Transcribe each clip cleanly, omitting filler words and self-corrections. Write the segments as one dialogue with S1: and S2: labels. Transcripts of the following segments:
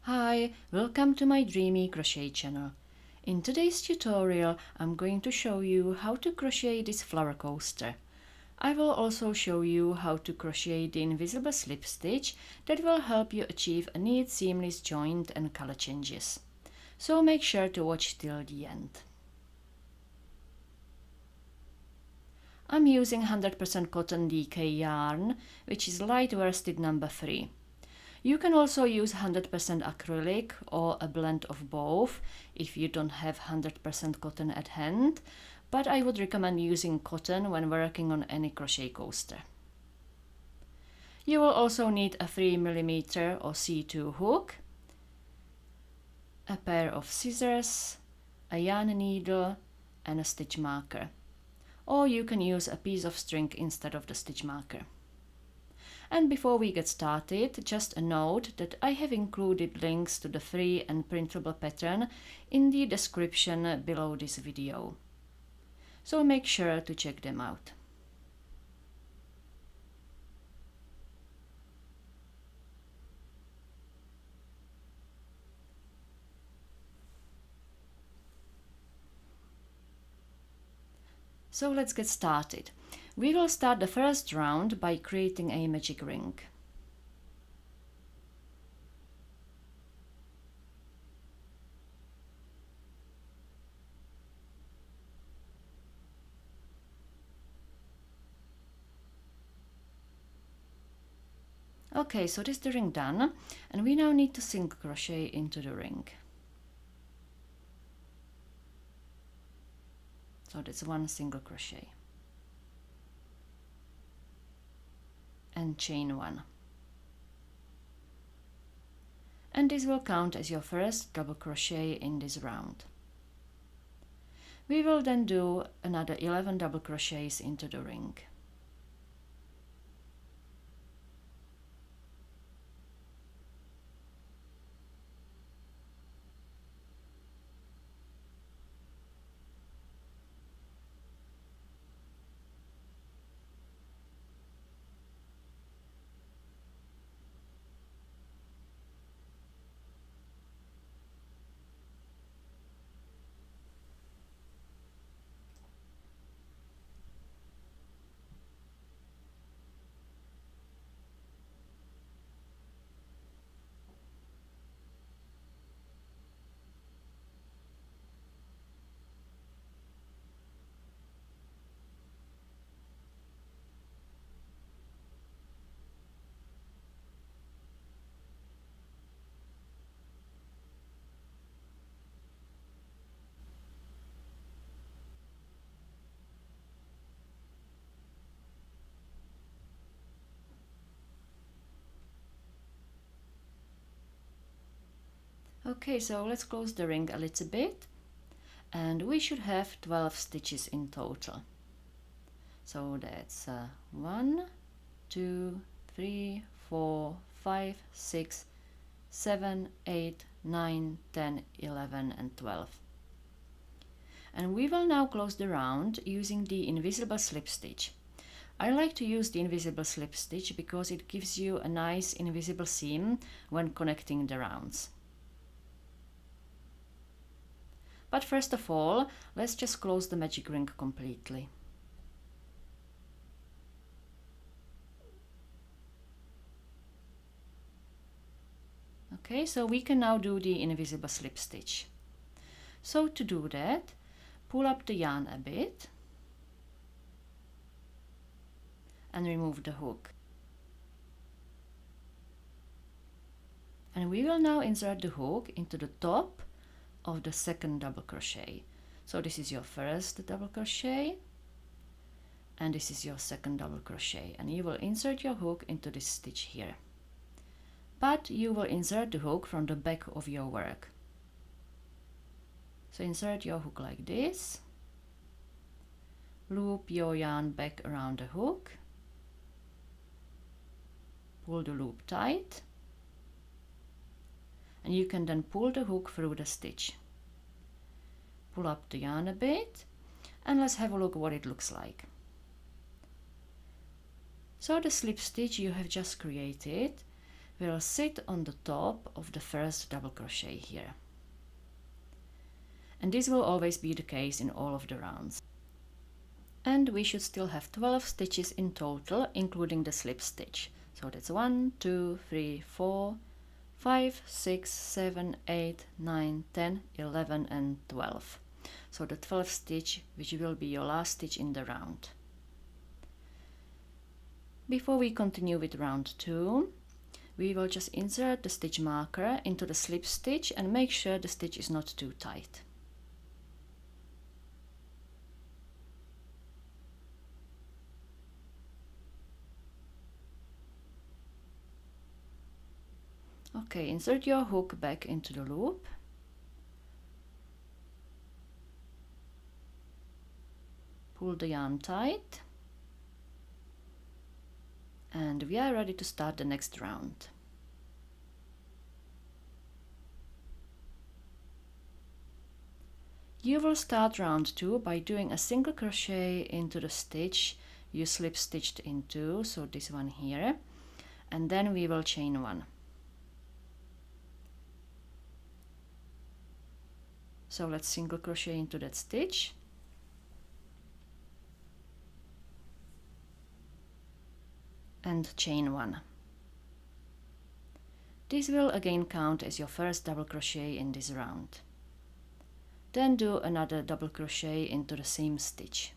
S1: Hi, welcome to my Dreamee crochet channel. In today's tutorial I'm going to show you how to crochet this flower coaster. I will also show you how to crochet the invisible slip stitch that will help you achieve a neat seamless joint and color changes. So make sure to watch till the end. I'm using 100% cotton DK yarn, which is light worsted number 3. You can also use 100% acrylic or a blend of both if you don't have 100% cotton at hand, but I would recommend using cotton when working on any crochet coaster. You will also need a 3mm or C2 hook, a pair of scissors, a yarn needle and a stitch marker. Or you can use a piece of string instead of the stitch marker. And before we get started, just a note that I have included links to the free and printable pattern in the description below this video. So make sure to check them out. So let's get started. We will start the first round by creating a magic ring. Okay, so this is the ring done, and we now need to single crochet into the ring. So that's one single crochet. And chain one. And this will count as your first double crochet in this round. We will then do another 11 double crochets into the ring. Okay, so let's close the ring a little bit, and we should have 12 stitches in total. So that's 1, 2, 3, 4, 5, 6, 7, 8, 9, 10, 11 and 12. And we will now close the round using the invisible slip stitch. I like to use the invisible slip stitch because it gives you a nice invisible seam when connecting the rounds. But first of all, let's just close the magic ring completely. Okay, so we can now do the invisible slip stitch. So to do that, pull up the yarn a bit and remove the hook. And we will now insert the hook into the top of the second double crochet. So this is your first double crochet and this is your second double crochet, and you will insert your hook into this stitch here. But you will insert the hook from the back of your work. So insert your hook like this, loop your yarn back around the hook, pull the loop tight, and you can then pull the hook through the stitch. Pull up the yarn a bit, and let's have a look what it looks like. So the slip stitch you have just created will sit on the top of the first double crochet here. And this will always be the case in all of the rounds. And we should still have 12 stitches in total, including the slip stitch. So that's 1, 2, 3, 4, 5, 6, 7, 8, 9, 10, 11 and 12. So the 12th stitch, which will be your last stitch in the round. Before we continue with round 2, we will just insert the stitch marker into the slip stitch and make sure the stitch is not too tight. Okay, insert your hook back into the loop. Pull the yarn tight. And we are ready to start the next round. You will start round 2 by doing a single crochet into the stitch you slip stitched into, so this one here, and then we will chain 1. So let's single crochet into that stitch. And chain 1. This will again count as your first double crochet in this round. Then do another double crochet into the same stitch.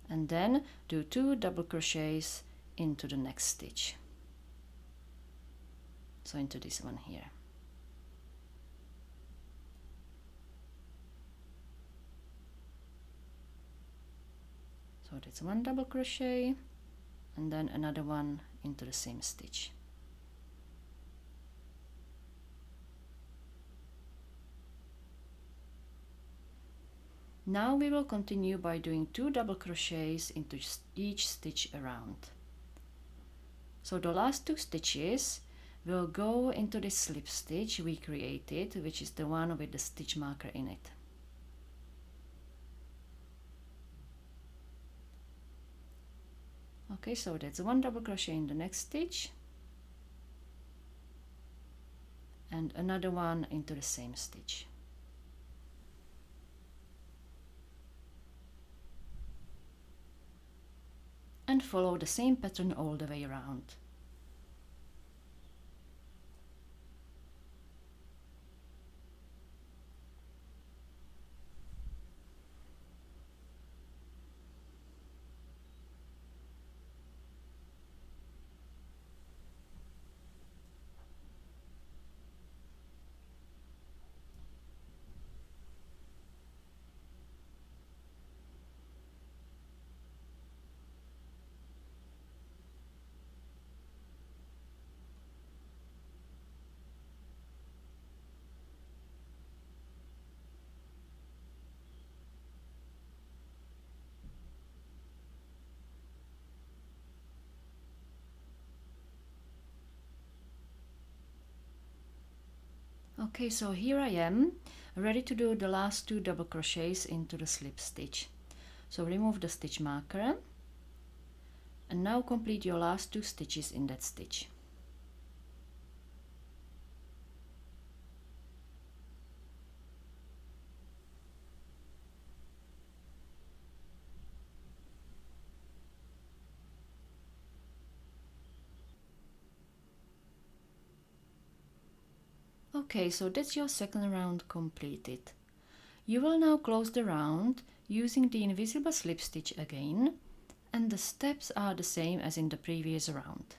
S1: And then do 2 double crochets into the next stitch. So into this one here. So that's 1 double crochet and then another one into the same stitch. Now we will continue by doing 2 double crochets into each stitch around. So the last 2 stitches will go into this slip stitch we created, which is the one with the stitch marker in it. Okay, so that's 1 double crochet in the next stitch and another one into the same stitch. And follow the same pattern all the way around. Okay, so here I am, ready to do the last 2 double crochets into the slip stitch. So remove the stitch marker and now complete your last 2 stitches in that stitch. Okay, so that's your second round completed. You will now close the round using the invisible slip stitch again, and the steps are the same as in the previous round.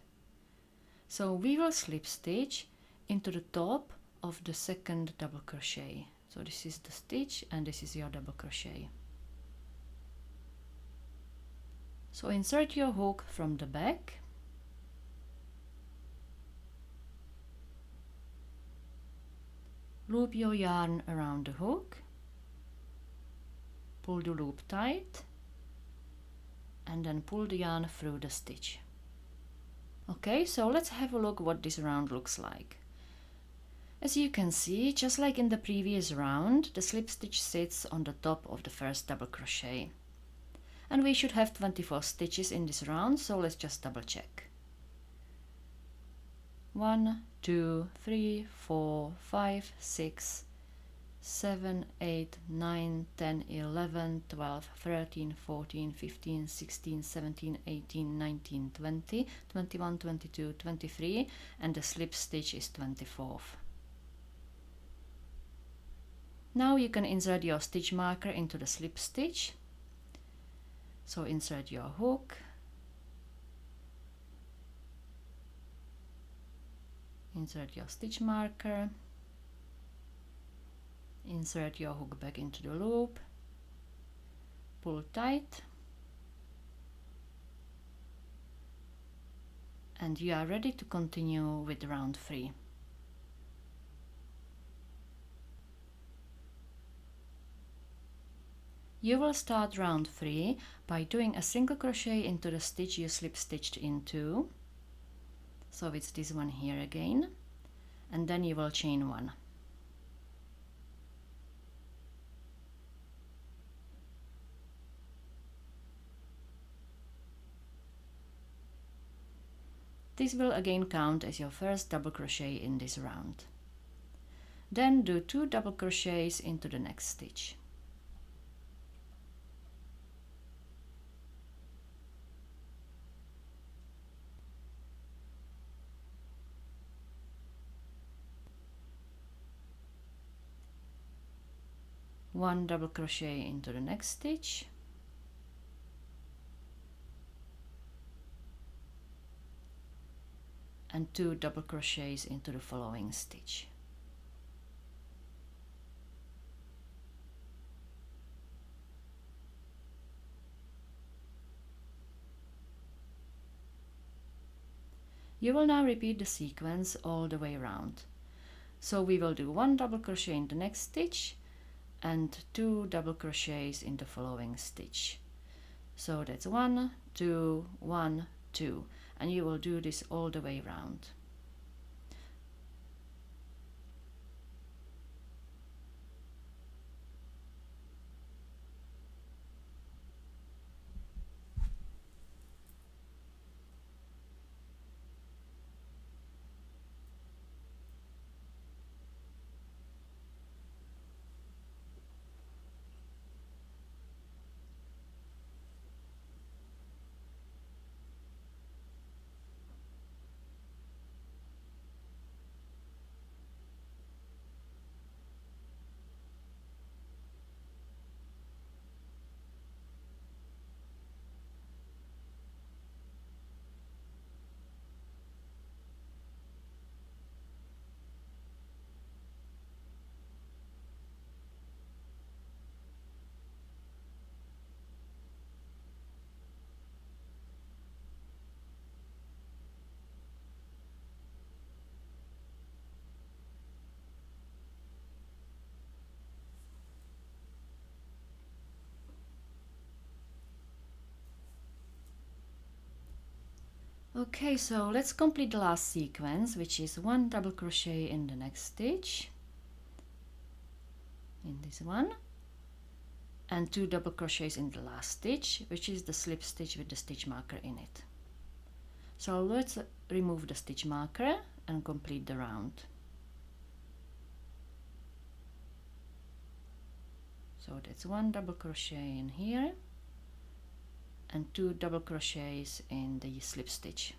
S1: So we will slip stitch into the top of the second double crochet. So this is the stitch and this is your double crochet. So insert your hook from the back. Loop your yarn around the hook, pull the loop tight, and then pull the yarn through the stitch. Okay, so let's have a look what this round looks like. As you can see, just like in the previous round, the slip stitch sits on the top of the first double crochet. And we should have 24 stitches in this round, so let's just double check. 1, 2, 3, 4, 5, 6, 7, 8, 9, 10, 11, 12, 13, 14, 15, 16, 17, 18, 19, 20, 21, 22, 23, and the slip stitch is 24th. Now you can insert your stitch marker into the slip stitch. So insert your hook, insert your stitch marker, insert your hook back into the loop, pull tight, and you are ready to continue with round 3. You will start round 3 by doing a single crochet into the stitch you slip stitched into. So it's this one here again, and then you will chain 1. This will again count as your first double crochet in this round. Then do 2 double crochets into the next stitch. One double crochet into the next stitch, and 2 double crochets into the following stitch. You will now repeat the sequence all the way around. So we will do 1 double crochet in the next stitch and 2 double crochets in the following stitch. So that's 1, 2, 1, 2, and you will do this all the way around. Okay, so let's complete the last sequence, which is 1 double crochet in the next stitch, in this one, and 2 double crochets in the last stitch, which is the slip stitch with the stitch marker in it. So let's remove the stitch marker and complete the round. So that's 1 double crochet in here and 2 double crochets in the slip stitch.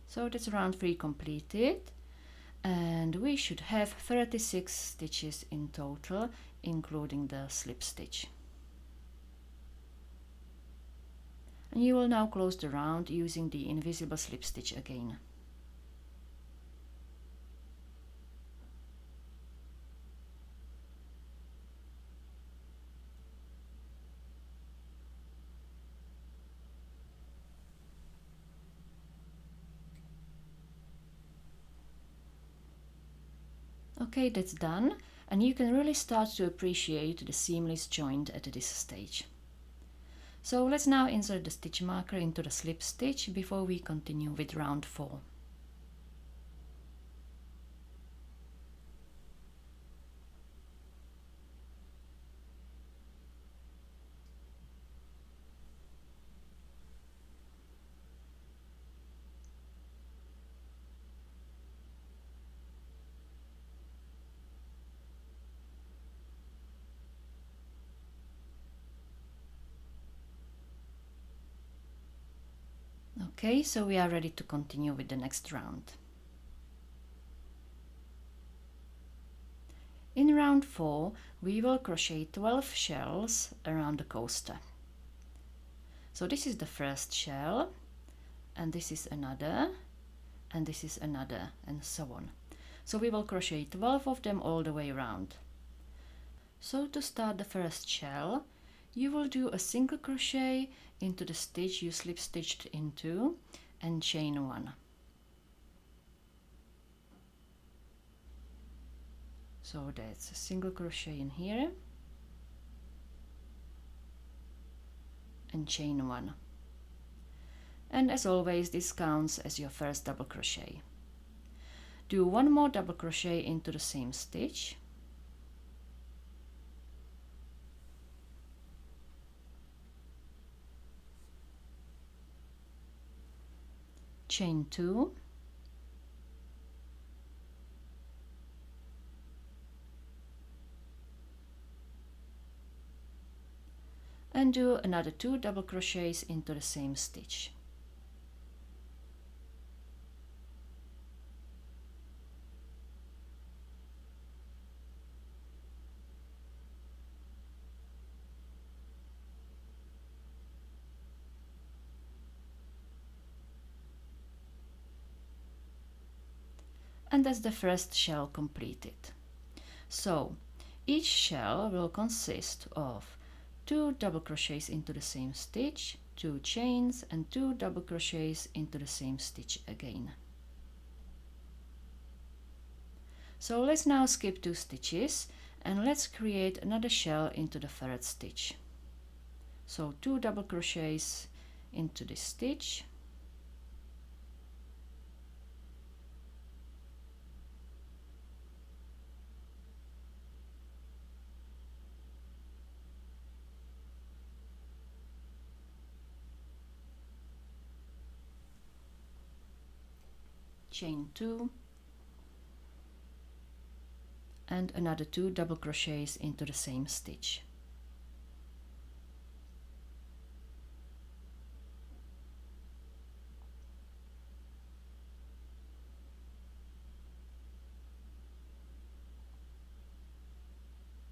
S1: So that's round 3 completed, and we should have 36 stitches in total, including the slip stitch. And you will now close the round using the invisible slip stitch again. Okay, that's done. and you can really start to appreciate the seamless joint at this stage. So let's now insert the stitch marker into the slip stitch before we continue with round 4. Okay, so we are ready to continue with the next round. In round 4, we will crochet 12 shells around the coaster. So this is the first shell, and this is another, and this is another, and so on. So we will crochet 12 of them all the way around. So to start the first shell, you will do a single crochet into the stitch you slip stitched into and chain 1. So that's a single crochet in here and chain 1. And as always, this counts as your first double crochet. Do one more double crochet into the same stitch, chain 2, and do another 2 double crochets into the same stitch. And that's the first shell completed. So each shell will consist of 2 double crochets into the same stitch, 2 chains, and 2 double crochets into the same stitch again. So let's now skip 2 stitches and let's create another shell into the 3rd stitch. So 2 double crochets into this stitch, chain 2, and another 2 double crochets into the same stitch.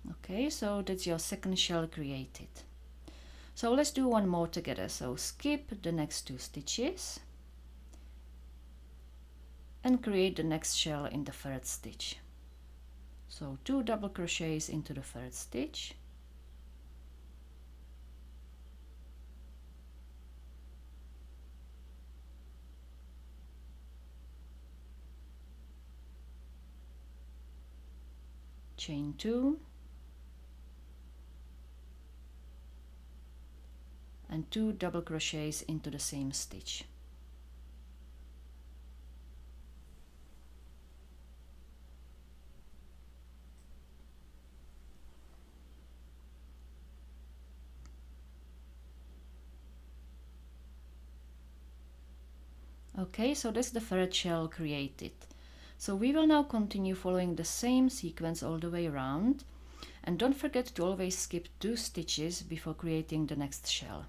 S1: Okay, so that's your second shell created. So let's do one more together. So skip the next 2 stitches and create the next shell in the 3rd stitch. So 2 double crochets into the 3rd stitch, chain 2, and 2 double crochets into the same stitch. Okay, so that's the 3rd shell created. So we will now continue following the same sequence all the way around, and don't forget to always skip 2 stitches before creating the next shell.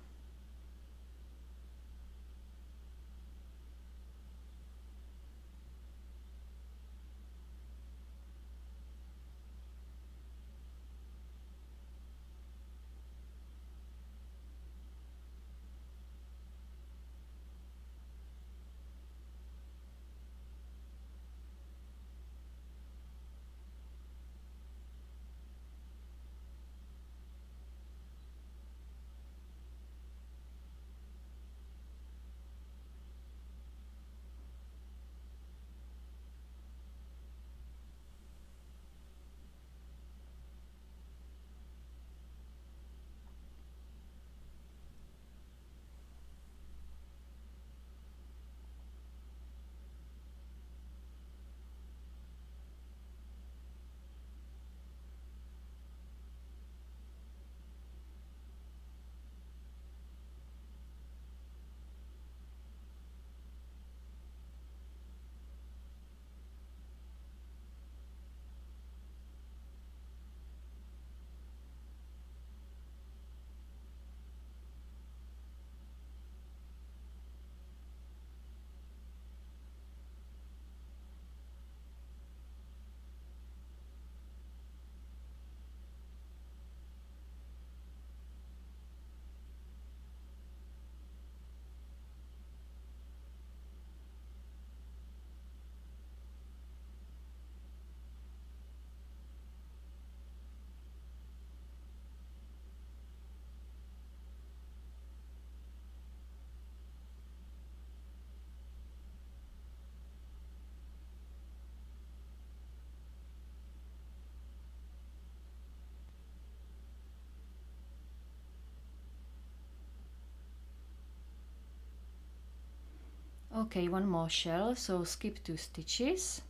S1: Okay, one more shell, so skip 2 stitches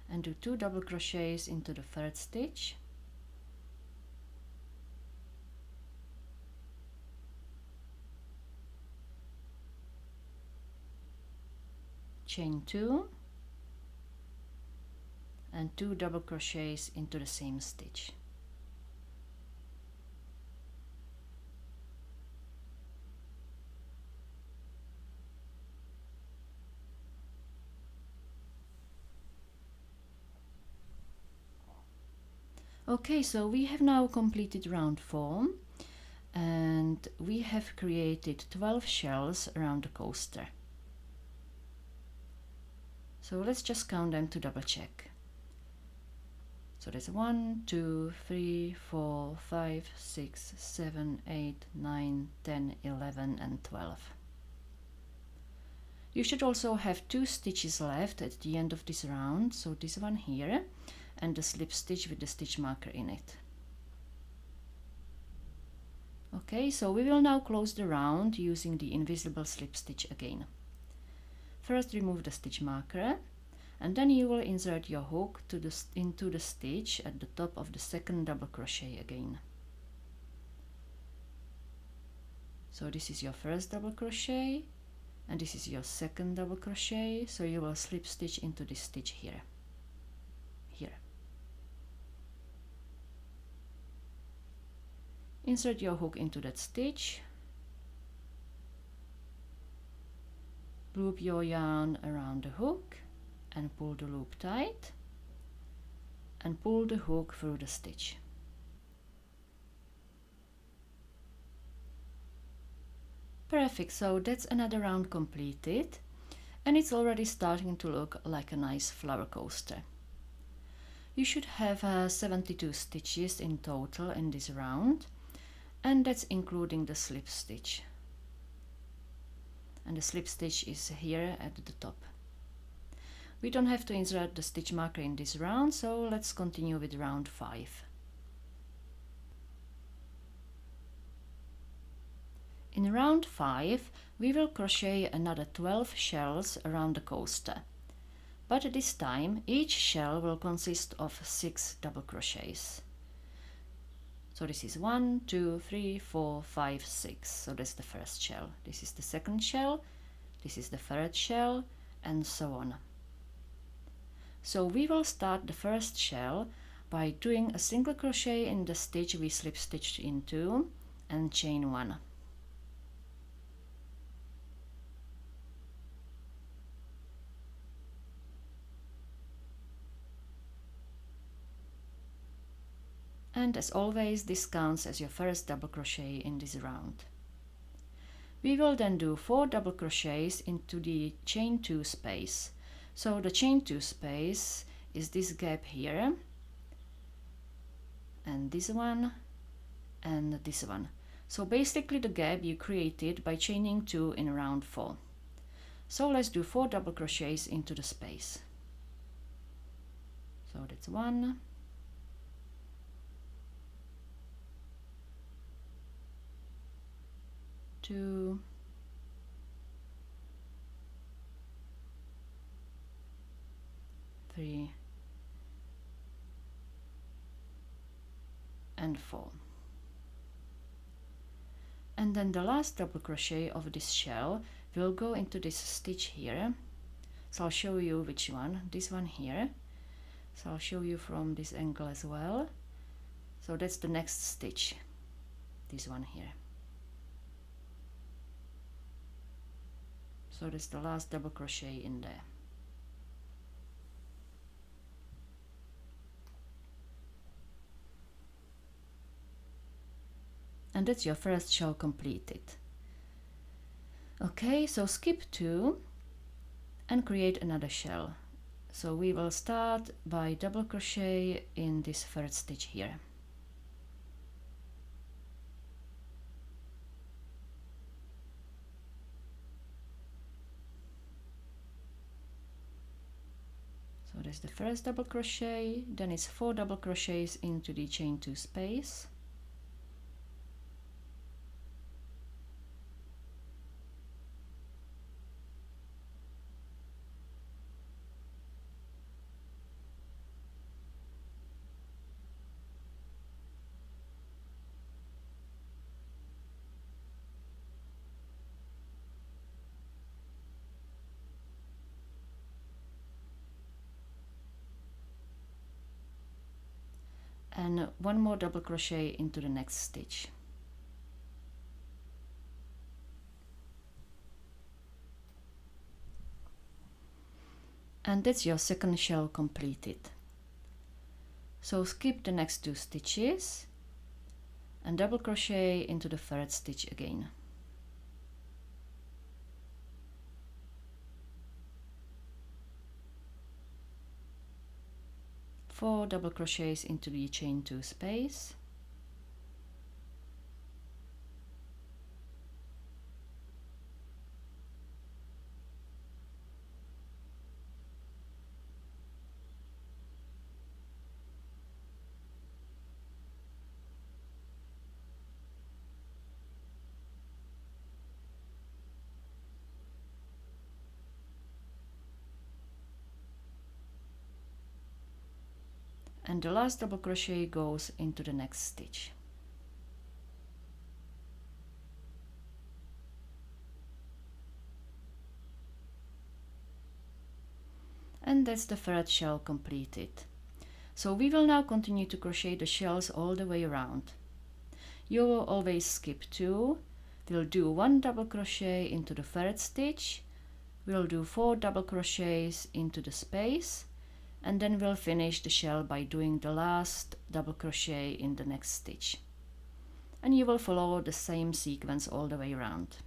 S1: and do 2 double crochets into the third stitch, chain 2 and 2 double crochets into the same stitch. Okay, so we have now completed round 4 and we have created 12 shells around the coaster. So let's just count them to double check. So there's 1, 2, 3, 4, 5, 6, 7, 8, 9, 10, 11 and 12. You should also have 2 stitches left at the end of this round, so this one here and the slip stitch with the stitch marker in it. Okay, so we will now close the round using the invisible slip stitch again. First remove the stitch marker and then you will insert your hook into the stitch at the top of the second double crochet again. So this is your first double crochet and this is your second double crochet, so you will slip stitch into this stitch here. Insert your hook into that stitch, loop your yarn around the hook and pull the loop tight and pull the hook through the stitch. Perfect, so that's another round completed and it's already starting to look like a nice flower coaster. You should have 72 stitches in total in this round, and that's including the slip stitch. And the slip stitch is here at the top. We don't have to insert the stitch marker in this round, so let's continue with round 5. In round 5, we will crochet another 12 shells around the coaster. But this time, each shell will consist of 6 double crochets. So this is 1, 2, 3, 4, 5, 6. So that's the first shell. This is the second shell, this is the third shell, and so on. So we will start the first shell by doing a single crochet in the stitch we slip stitched into and chain 1. And as always, this counts as your first double crochet in this round. We will then do 4 double crochets into the chain 2 space. So the chain 2 space is this gap here, and this one, and this one. So basically the gap you created by chaining 2 in round 4. So let's do 4 double crochets into the space. So that's 1, 2, 3, and 4. And then the last double crochet of this shell will go into this stitch here. So I'll show you which one, this one here. So I'll show you from this angle as well. So that's the next stitch, this one here. So that's the last double crochet in there. And that's your first shell completed. Okay, so skip 2 and create another shell. So we will start by double crochet in this third stitch here. So that's the first double crochet, then it's 4 double crochets into the chain 2 space. and one more double crochet into the next stitch. And that's your second shell completed. So skip the next 2 stitches and double crochet into the 3rd stitch again. Four double crochets into the chain 2 space, and the last double crochet goes into the next stitch. And that's the 3rd shell completed. So we will now continue to crochet the shells all the way around. You will always skip 2, we'll do 1 double crochet into the 3rd stitch, we'll do 4 double crochets into the space, and then we'll finish the shell by doing the last double crochet in the next stitch. And you will follow the same sequence all the way around.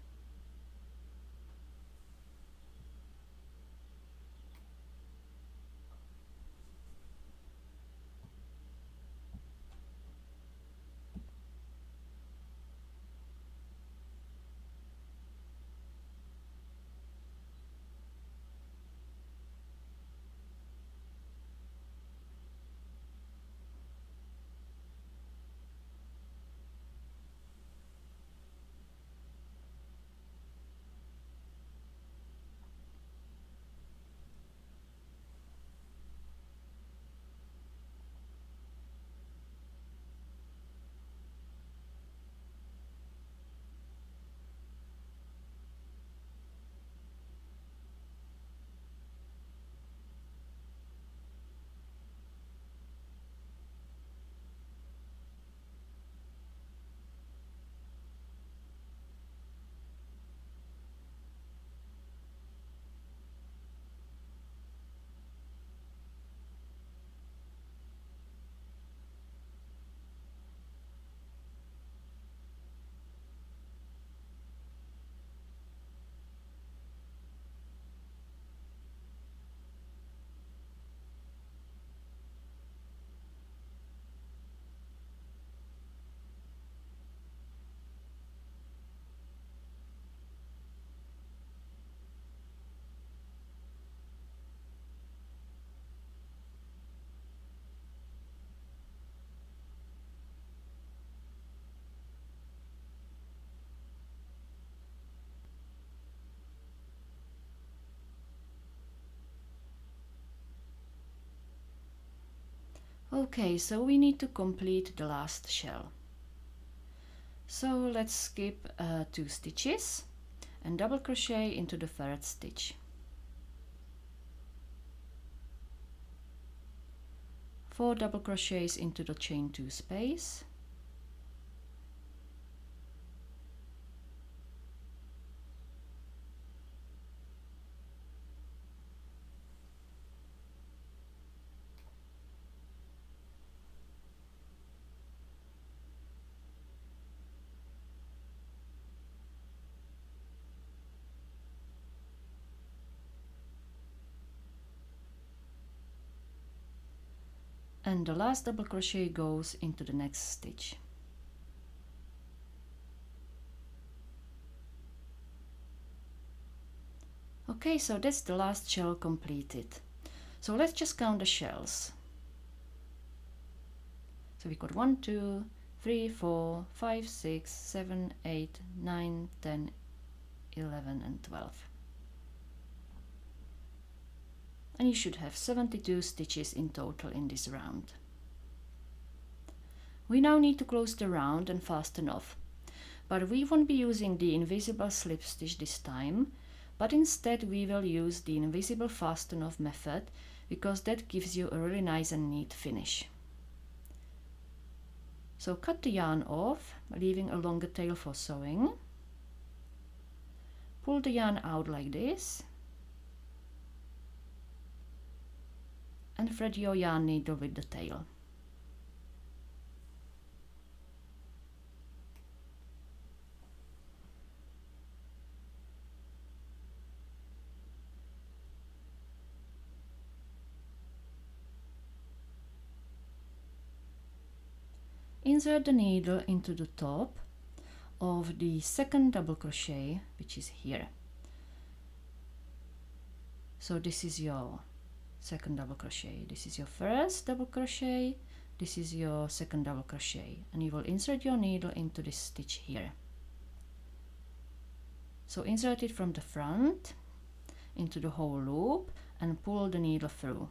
S1: Okay, so we need to complete the last shell. So let's skip 2 stitches and double crochet into the 3rd stitch. 4 double crochets into the chain 2 space, and the last double crochet goes into the next stitch. Okay, so that's the last shell completed. So let's just count the shells. So we got 1, 2, 3, 4, 5, 6, 7, 8, 9, 10, 11 and 12. And you should have 72 stitches in total in this round. We now need to close the round and fasten off, but we won't be using the invisible slip stitch this time, but instead we will use the invisible fasten off method because that gives you a really nice and neat finish. So cut the yarn off, leaving a longer tail for sewing. Pull the yarn out like this and thread your yarn needle with the tail. Insert the needle into the top of the second double crochet, which is here. So this is your second double crochet, this is your first double crochet, this is your second double crochet, and you will insert your needle into this stitch here. So insert it from the front into the whole loop and pull the needle through.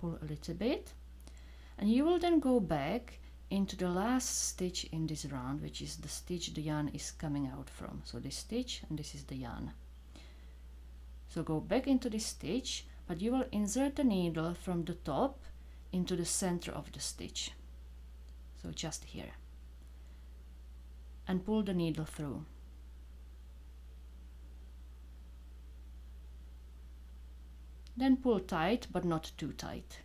S1: Pull a little bit, and you will then go back into the last stitch in this round, which is the stitch the yarn is coming out from. So this stitch, and this is the yarn. So go back into this stitch, but you will insert the needle from the top into the center of the stitch. So just here. And pull the needle through. Then pull tight, but not too tight.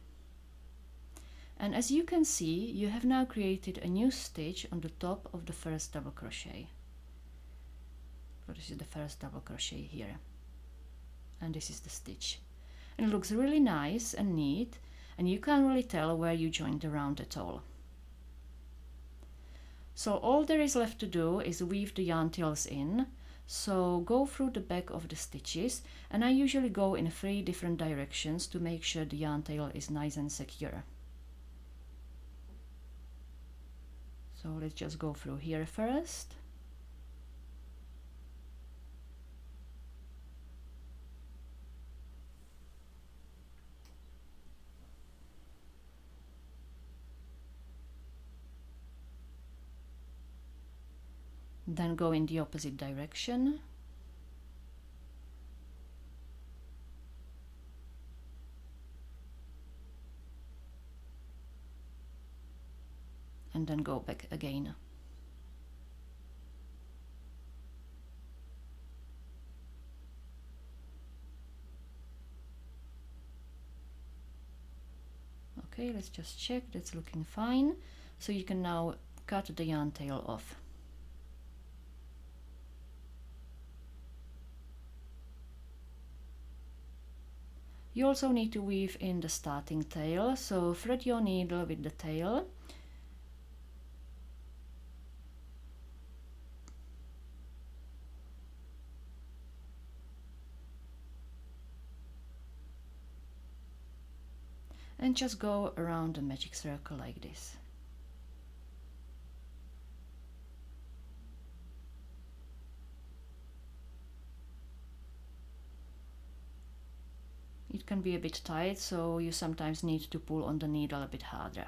S1: And as you can see, you have now created a new stitch on the top of the first double crochet. So this is the first double crochet here. And this is the stitch. And it looks really nice and neat, and you can't really tell where you joined the round at all. So all there is left to do is weave the yarn tails in. So go through the back of the stitches, and I usually go in 3 different directions to make sure the yarn tail is nice and secure. So let's just go through here first. Then go in the opposite direction. And then go back again. Okay, let's just check, that's looking fine. So you can now cut the yarn tail off. You also need to weave in the starting tail, so thread your needle with the tail. And just go around the magic circle like this. It can be a bit tight, so you sometimes need to pull on the needle a bit harder.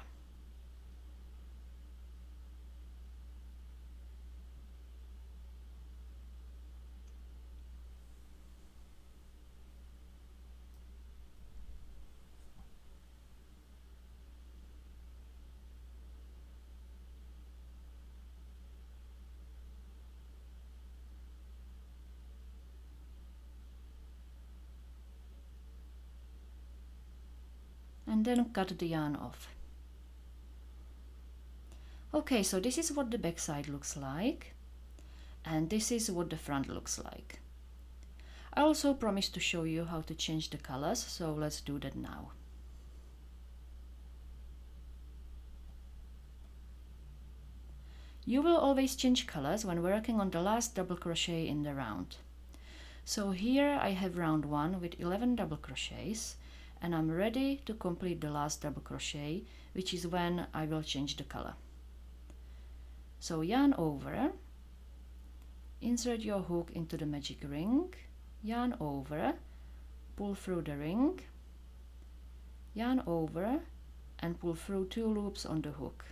S1: And then cut the yarn off. Okay, so this is what the back side looks like, and this is what the front looks like. I also promised to show you how to change the colors, so let's do that now. You will always change colors when working on the last double crochet in the round. So here I have round 1 with 11 double crochets, and I'm ready to complete the last double crochet, which is when I will change the color. So yarn over, insert your hook into the magic ring, yarn over, pull through the ring, yarn over, and pull through 2 loops on the hook.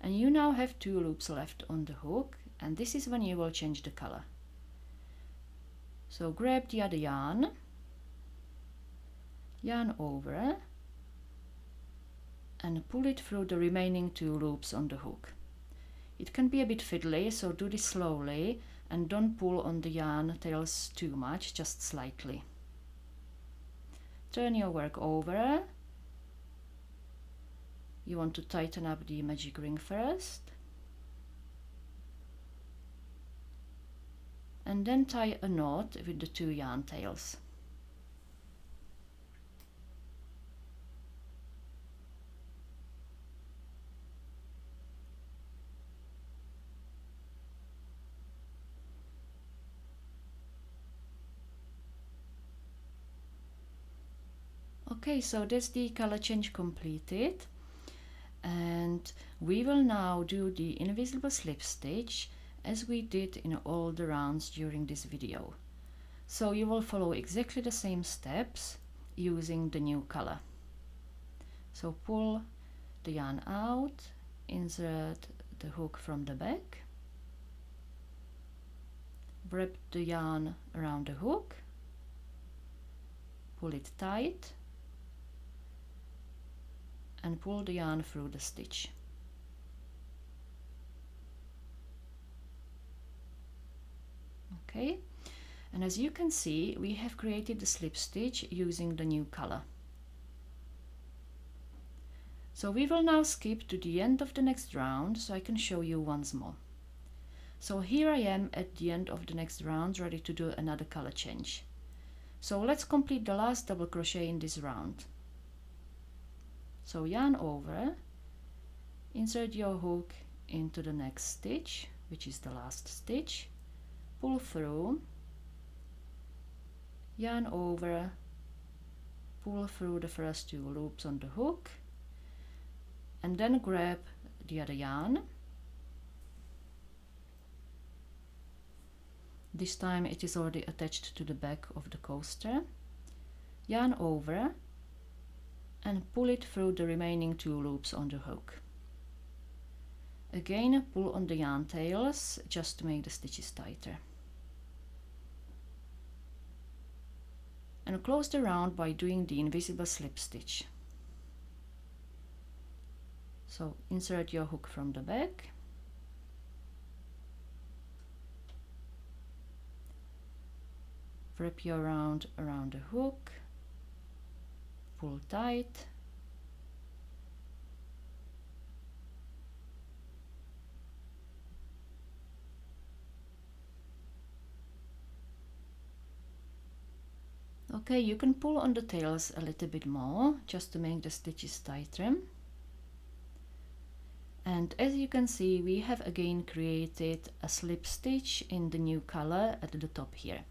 S1: And you now have 2 loops left on the hook, and this is when you will change the color. So grab the other yarn, yarn over and pull it through the remaining 2 loops on the hook. It can be a bit fiddly, so do this slowly and don't pull on the yarn tails too much, just slightly. Turn your work over. You want to tighten up the magic ring first. And then tie a knot with the 2 yarn tails. Okay, so that's the color change completed, and we will now do the invisible slip stitch as we did in all the rounds during this video. So you will follow exactly the same steps using the new color. So pull the yarn out, insert the hook from the back, wrap the yarn around the hook, pull it tight, and pull the yarn through the stitch. Okay, and as you can see, we have created the slip stitch using the new color. So we will now skip to the end of the next round so I can show you once more. So here I am at the end of the next round, ready to do another color change. So let's complete the last double crochet in this round. So yarn over, insert your hook into the next stitch, which is the last stitch, pull through, yarn over, pull through the first 2 loops on the hook, and then grab the other yarn. This time it is already attached to the back of the coaster. Yarn over and pull it through the remaining 2 loops on the hook. Again, pull on the yarn tails just to make the stitches tighter. And close the round by doing the invisible slip stitch. So insert your hook from the back, wrap your round around the hook, pull tight, okay, you can pull on the tails a little bit more just to make the stitches tighter. And as you can see, we have again created a slip stitch in the new color at the top here.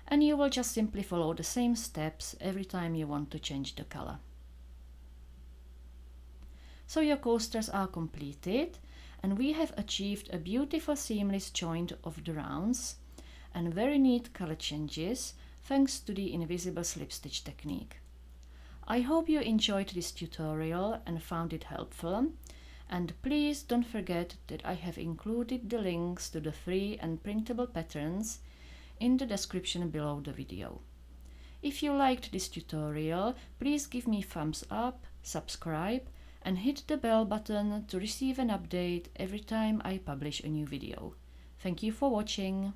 S1: And you will just simply follow the same steps every time you want to change the color. So your coasters are completed, and we have achieved a beautiful seamless joint of the rounds and very neat color changes thanks to the invisible slip stitch technique. I hope you enjoyed this tutorial and found it helpful, and please don't forget that I have included the links to the free and printable patterns in the description below the video. If you liked this tutorial, please give me a thumbs up, subscribe, and hit the bell button to receive an update every time I publish a new video. Thank you for watching.